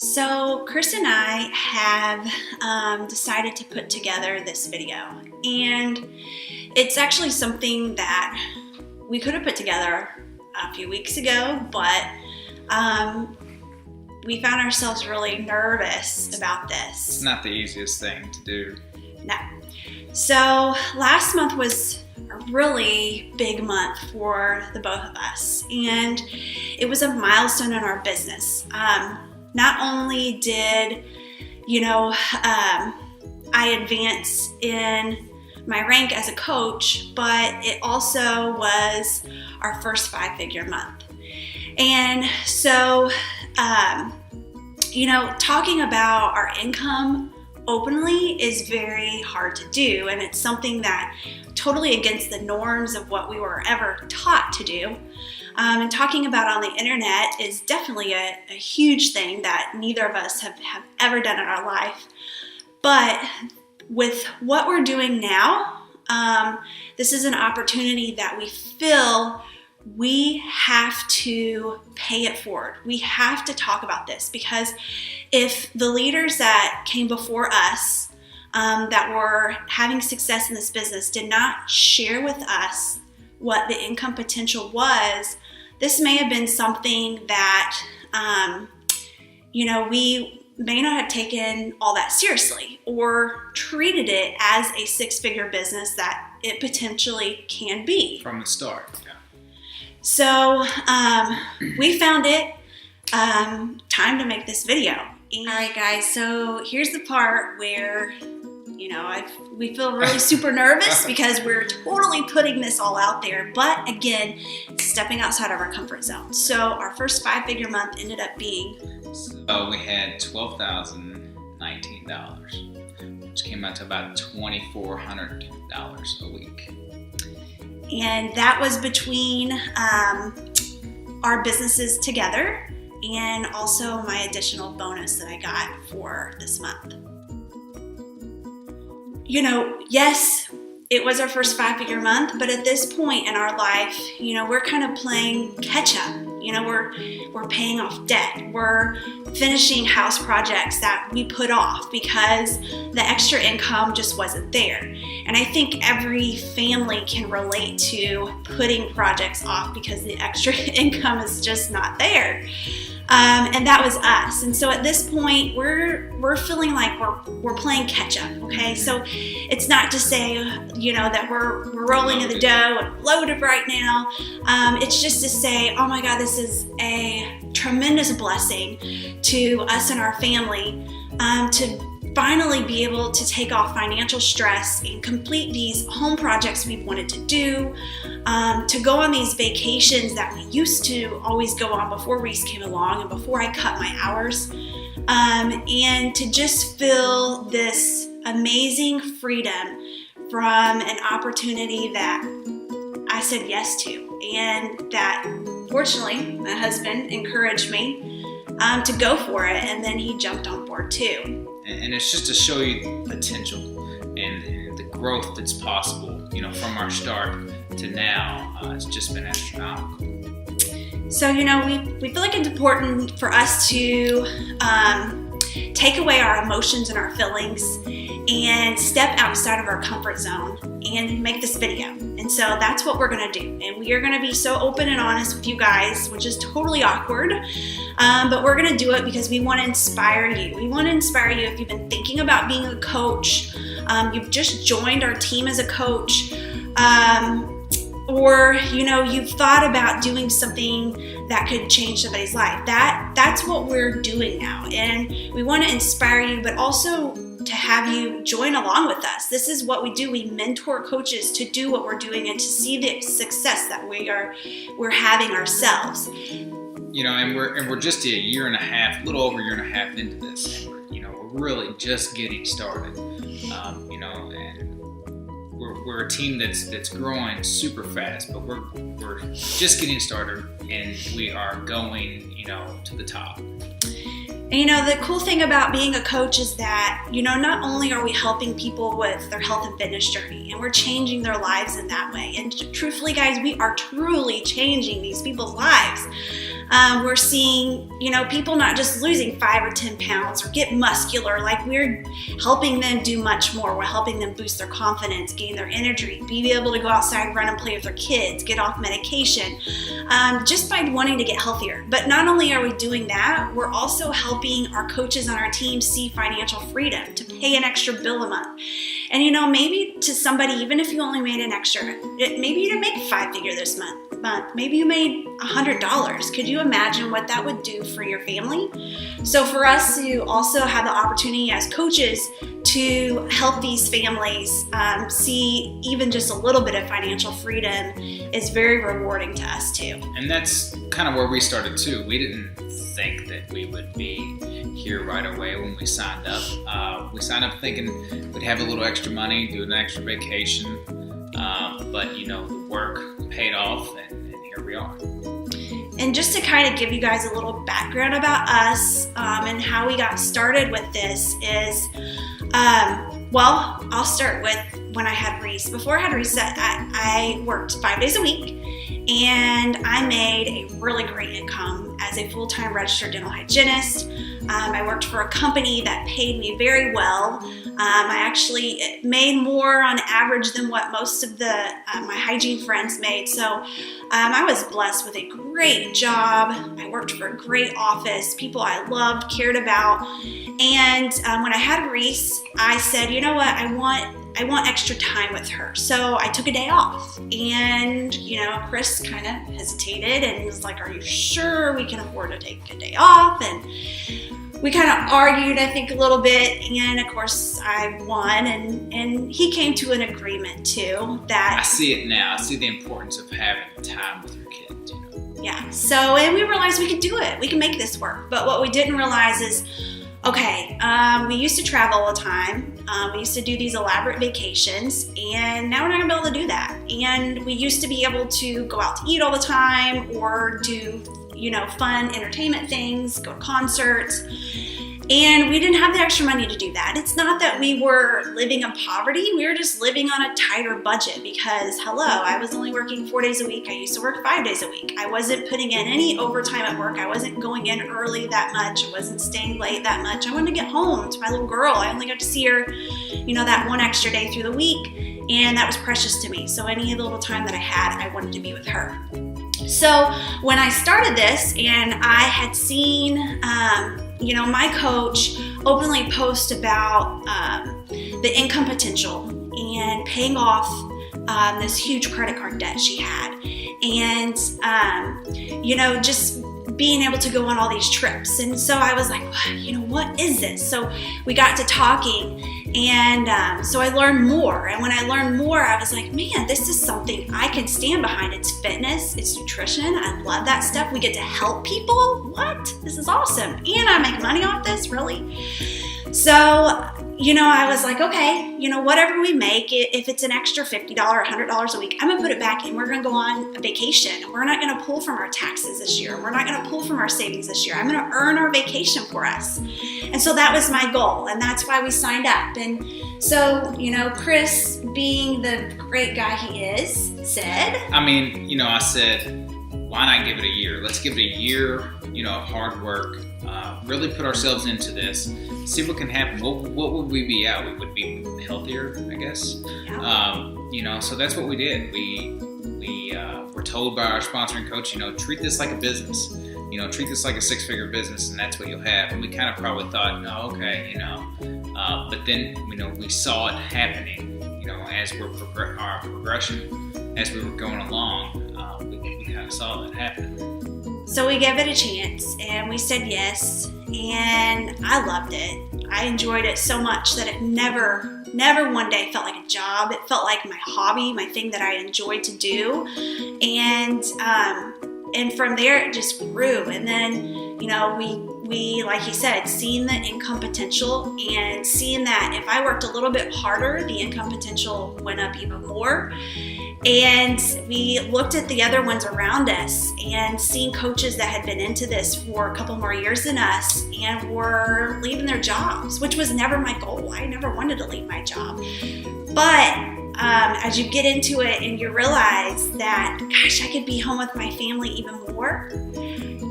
So Chris and I have decided to put together this video, and it's actually something that we could have put together a few weeks ago, but we found ourselves really nervous about this. It's not the easiest thing to do. No. So last month was a really big month for the both of us, and it was a milestone in our business. Not only did, I advance in my rank as a coach, but it also was our first 5-figure month. And so, talking about our income openly is very hard to do, and it's something that totally against the norms of what we were ever taught to do. And talking about on the internet is definitely a huge thing that neither of us have ever done in our life. But with what we're doing now, this is an opportunity that we feel we have to pay it forward. We have to talk about this, because if the leaders that came before us that were having success in this business did not share with us what the income potential was, this may have been something that, we may not have taken all that seriously or treated it as a 6-figure business that it potentially can be. From the start, yeah. So we found it time to make this video. All right, guys, so here's the part where we feel really super nervous because we're totally putting this all out there. But again, stepping outside of our comfort zone. So our first 5-figure month ended up being... So we had $12,019, which came out to about $2,400 a week. And that was between our businesses together and also my additional bonus that I got for this month. Yes, it was our first 5-figure month, but at this point in our life, we're kind of playing catch up. We're paying off debt. We're finishing house projects that we put off because the extra income just wasn't there. And I think every family can relate to putting projects off because the extra income is just not there. And that was us. And so at this point, we're feeling like we're playing catch up. Okay, so it's not to say that we're rolling in the dough and loaded right now. It's just to say, oh my God, this is a tremendous blessing to us and our family to finally be able to take off financial stress and complete these home projects we've wanted to do, to go on these vacations that we used to always go on before Reese came along and before I cut my hours, and to just feel this amazing freedom from an opportunity that I said yes to, and that fortunately my husband encouraged me to go for it, and then he jumped on board too. And it's just to show you the potential and the growth that's possible, from our start to now. It's just been astronomical. So, we feel like it's important for us to take away our emotions and our feelings and step outside of our comfort zone and make this video. And so that's what we're going to do. And we are going to be so open and honest with you guys, which is totally awkward. But we're going to do it because we want to inspire you. We want to inspire you if you've been thinking about being a coach, you've just joined our team as a coach, or you've thought about doing something that could change somebody's life. That's what we're doing now, and we want to inspire you, but also to have you join along with us. This is what we do. We mentor coaches to do what we're doing and to see the success that we're having ourselves. And we're just a little over a year and a half into this, and we're really just getting started. And we're a team that's growing super fast, but we're just getting started, and we are going to the top. And the cool thing about being a coach is that not only are we helping people with their health and fitness journey, and we're changing their lives in that way, and truthfully guys, we are truly changing these people's lives. We're seeing, people not just losing 5 or 10 pounds or get muscular. Like, we're helping them do much more. We're helping them boost their confidence, gain their energy, be able to go outside, run and play with their kids, get off medication, just by wanting to get healthier. But not only are we doing that, we're also helping our coaches on our team see financial freedom to pay an extra bill a month. And maybe to somebody, even if you only made an extra, maybe you didn't make 5-figure this month. Maybe you made $100. Could you imagine what that would do for your family? So for us to also have the opportunity as coaches to help these families see even just a little bit of financial freedom is very rewarding to us too. And that's kind of where we started too. We didn't think that we would be here right away when we signed up. We signed up thinking we'd have a little extra money, do an extra vacation, but the work paid off, and here we are. And just to kind of give you guys a little background about us and how we got started with this is, I'll start with when I had Reese. Before I had Reese, I worked 5 days a week, and I made a really great income as a full-time registered dental hygienist. I worked for a company that paid me very well. I actually made more on average than what most of my hygiene friends made. So I was blessed with a great job. I worked for a great office, people I loved, cared about. And when I had Reese, I said, you know what, I want extra time with her. So I took a day off, and Chris kind of hesitated and was like, are you sure we can afford to take a day off? And we kind of argued, I think, a little bit, and of course I won, and he came to an agreement too that I see it now. I see the importance of having time with your kids. Yeah. So, and we realized we could do it. We can make this work. But what we didn't realize is, okay, we used to travel all the time. We used to do these elaborate vacations, and now we're not gonna be able to do that. And we used to be able to go out to eat all the time or do, fun entertainment things, go to concerts. And we didn't have the extra money to do that. It's not that we were living in poverty. We were just living on a tighter budget because, I was only working 4 days a week. I used to work 5 days a week. I wasn't putting in any overtime at work. I wasn't going in early that much. I wasn't staying late that much. I wanted to get home to my little girl. I only got to see her, that one extra day through the week. And that was precious to me. So any little time that I had, I wanted to be with her. So when I started this and I had seen, my coach openly post about the income potential and paying off this huge credit card debt she had. And, just being able to go on all these trips. And so I was like, what is this? So we got to talking, and so I learned more. And when I learned more, I was like, man, this is something I can stand behind. It's fitness, it's nutrition. I love that stuff. We get to help people. What? This is awesome. And I make money off this, really? So, I was like, okay, whatever we make, if it's an extra $50 or $100 a week, I'm gonna put it back and we're gonna go on a vacation. We're not gonna pull from our taxes this year. We're not gonna pull from our savings this year. I'm gonna earn our vacation for us. And so that was my goal, and that's why we signed up. And so, Chris, being the great guy he is, said, I said, why not give it a year? Let's give it a year, of hard work. Really put ourselves into this, see what can happen. What would we be at? We would be healthier, I guess. Yeah. So that's what we did. We were told by our sponsoring coach, treat this like a business. Treat this like a 6-figure business, and that's what you'll have. And we kind of probably thought, no, okay, but then, we saw it happening, as our progression, as we were going along, we kind of saw that happening. So we gave it a chance, and we said yes, and I loved it. I enjoyed it so much that it never one day felt like a job. It felt like my hobby, my thing that I enjoyed to do, and from there it just grew. And then, we, like he said, seeing the income potential and seeing that if I worked a little bit harder, the income potential went up even more. And we looked at the other ones around us and seeing coaches that had been into this for a couple more years than us and were leaving their jobs, which was never my goal. I never wanted to leave my job. But as you get into it and you realize that, gosh, I could be home with my family even more,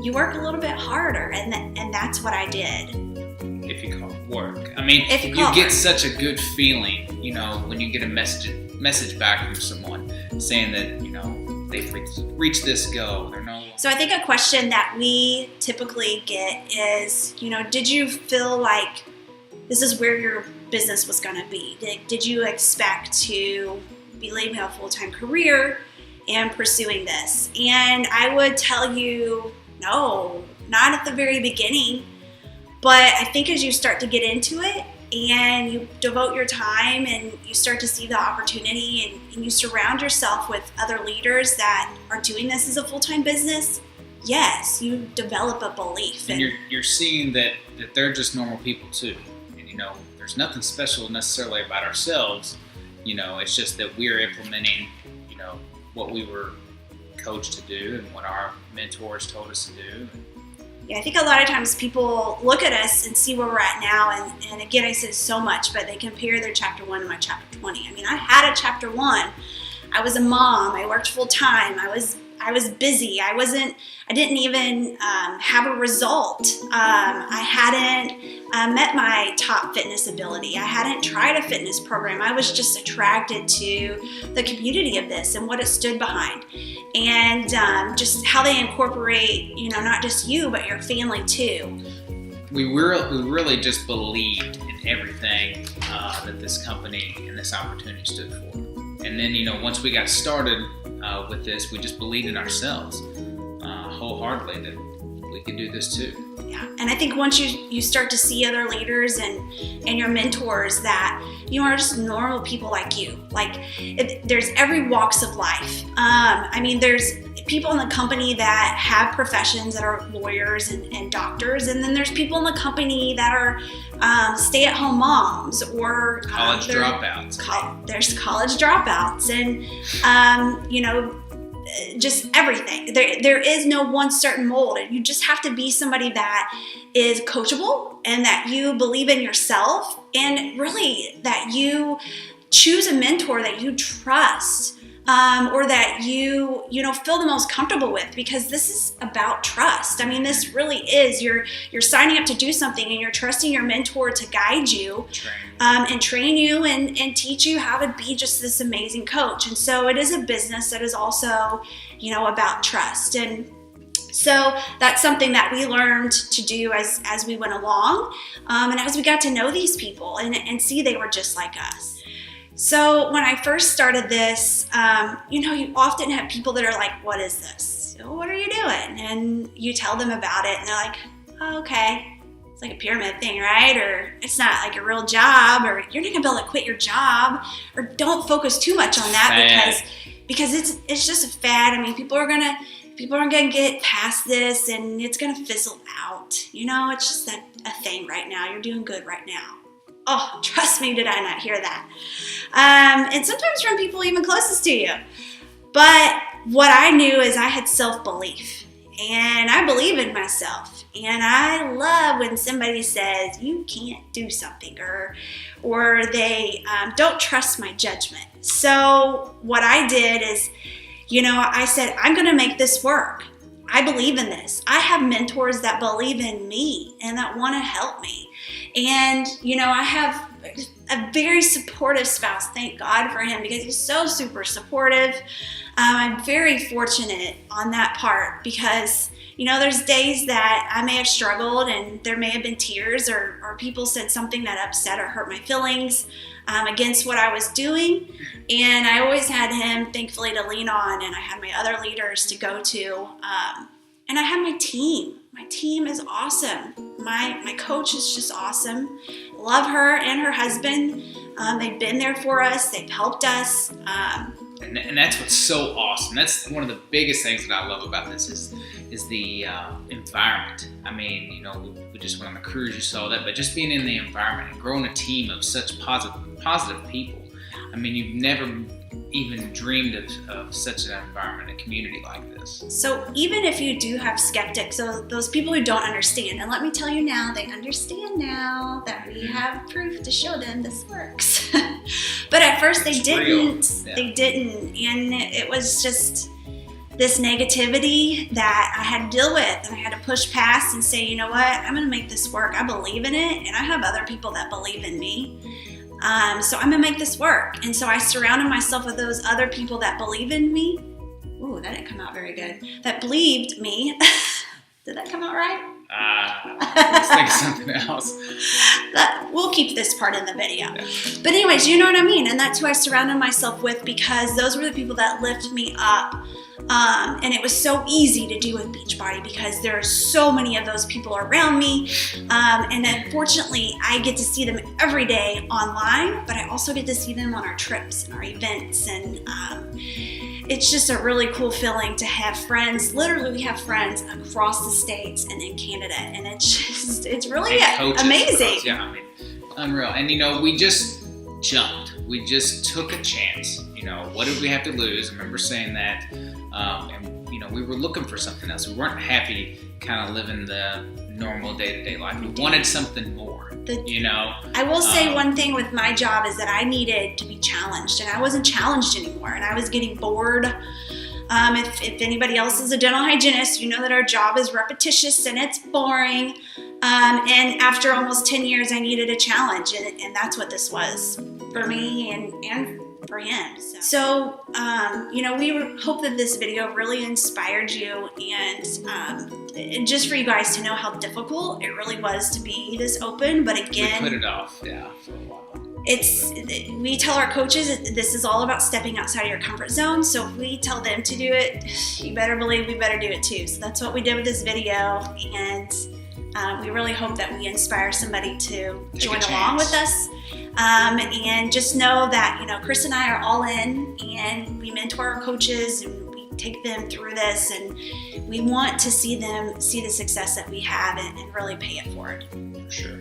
you work a little bit harder, and that's what I did. If you call it work. I mean, if you get such a good feeling, you know, when you get a message back from someone saying that, you know, they've reached this goal. They're no. So I think a question that we typically get is, you know, did you feel like this is where your business was going to be? Did you expect to be leaving a full-time career and pursuing this? And I would tell you, no, not at the very beginning. But I think as you start to get into it and you devote your time and you start to see the opportunity and you surround yourself with other leaders that are doing this as a full-time business, yes, you develop a belief. And you're seeing that they're just normal people too. And, you know, there's nothing special necessarily about ourselves. You know, it's just that we're implementing, you know, what we were coached to do and what our mentors told us to do. Yeah, I think a lot of times people look at us and see where we're at now, and again, I said so much, but they compare their chapter 1 to my chapter 20. I mean, I had a chapter 1. I was a mom. I worked full time. I was busy. I didn't even have a result. I hadn't met my top fitness ability. I hadn't tried a fitness program. I was just attracted to the community of this and what it stood behind, and just how they incorporate, you know, not just you, but your family too. We really just believed in everything that this company and this opportunity stood for. And then, you know, once we got started with this, we just believed in ourselves wholeheartedly that we could do this too. Yeah, and I think once you start to see other leaders and your mentors that you are just normal people like you. Like, there's every walks of life. I mean, there's people in the company that have professions that are lawyers and doctors, and then there's people in the company that are stay-at-home moms or college dropouts. There's college dropouts, and you know, just everything. There is no one certain mold, and you just have to be somebody that is coachable and that you believe in yourself, and really that you choose a mentor that you trust. Or that you feel the most comfortable with, because this is about trust. I mean, this really is, you're signing up to do something and you're trusting your mentor to guide you and train you and teach you how to be just this amazing coach. And so it is a business that is also, you know, about trust. And so that's something that we learned to do as we went along, and as we got to know these people and see they were just like us. So when I first started this, you know, you often have people that are like, what is this? What are you doing? And you tell them about it and they're like, oh, okay. It's like a pyramid thing, right? Or it's not like a real job, or you're not gonna be able to quit your job, or don't focus too much on that because it's just a fad. I mean, people are gonna get past this and it's gonna fizzle out. You know, it's just a thing right now. You're doing good right now. Oh, trust me, did I not hear that? And sometimes from people even closest to you. But what I knew is I had self-belief, and I believe in myself. And I love when somebody says, you can't do something, or they don't trust my judgment. So what I did is, you know, I said, I'm going to make this work. I believe in this. I have mentors that believe in me and that want to help me. And, you know, I have a very supportive spouse. Thank God for him, because he's so super supportive. I'm very fortunate on that part, because, you know, there's days that I may have struggled and there may have been tears or people said something that upset or hurt my feelings against what I was doing. And I always had him, thankfully, to lean on, and I had my other leaders to go to. And I had my team. My team is awesome. My coach is just awesome. Love her and her husband. They've been there for us. They've helped us. And that's what's so awesome. That's one of the biggest things that I love about this is the environment. I mean, you know, we just went on the cruise, you saw that, but just being in the environment and growing a team of such positive people. I mean, you've never even dreamed of such an environment, a community like this. So even if you do have skeptics, so those people who don't understand, and let me tell you now, they understand now that we have proof to show them this works. But at first they didn't, and it was just, this negativity that I had to deal with, and I had to push past and say, you know what, I'm going to make this work. I believe in it, and I have other people that believe in me. So I'm going to make this work. And so I surrounded myself with those other people that believe in me. Ooh, that didn't come out very good. That believed me. Did that come out right? Let's think of something else. We'll keep this part in the video. Yeah. But anyways, you know what I mean? And that's who I surrounded myself with, because those were the people that lift me up. And it was so easy to do with Beachbody because there are so many of those people around me. And unfortunately, I get to see them every day online, but I also get to see them on our trips and our events. And it's just a really cool feeling to have friends. Literally, we have friends across the states and in Canada. And it's really amazing. Yeah, I mean, unreal. And, we just jumped. We just took a chance. What did we have to lose? I remember saying that. And, we were looking for something else. We weren't happy kind of living the normal day-to-day life. We wanted something more, I will say one thing with my job is that I needed to be challenged, and I wasn't challenged anymore, and I was getting bored. If anybody else is a dental hygienist, you know that our job is repetitious and it's boring. And after almost 10 years, I needed a challenge, and that's what this was for me and for him. So we hope that this video really inspired you, and just for you guys to know how difficult it really was to be this open. But again, we put it off, for a while. We tell our coaches this is all about stepping outside of your comfort zone. So if we tell them to do it, you better believe we better do it too. So that's what we did with this video, and we really hope that we inspire somebody to join along with us. And just know that, Chris and I are all in, and we mentor our coaches, and we take them through this, and we want to see them see the success that we have and really pay it forward. For sure.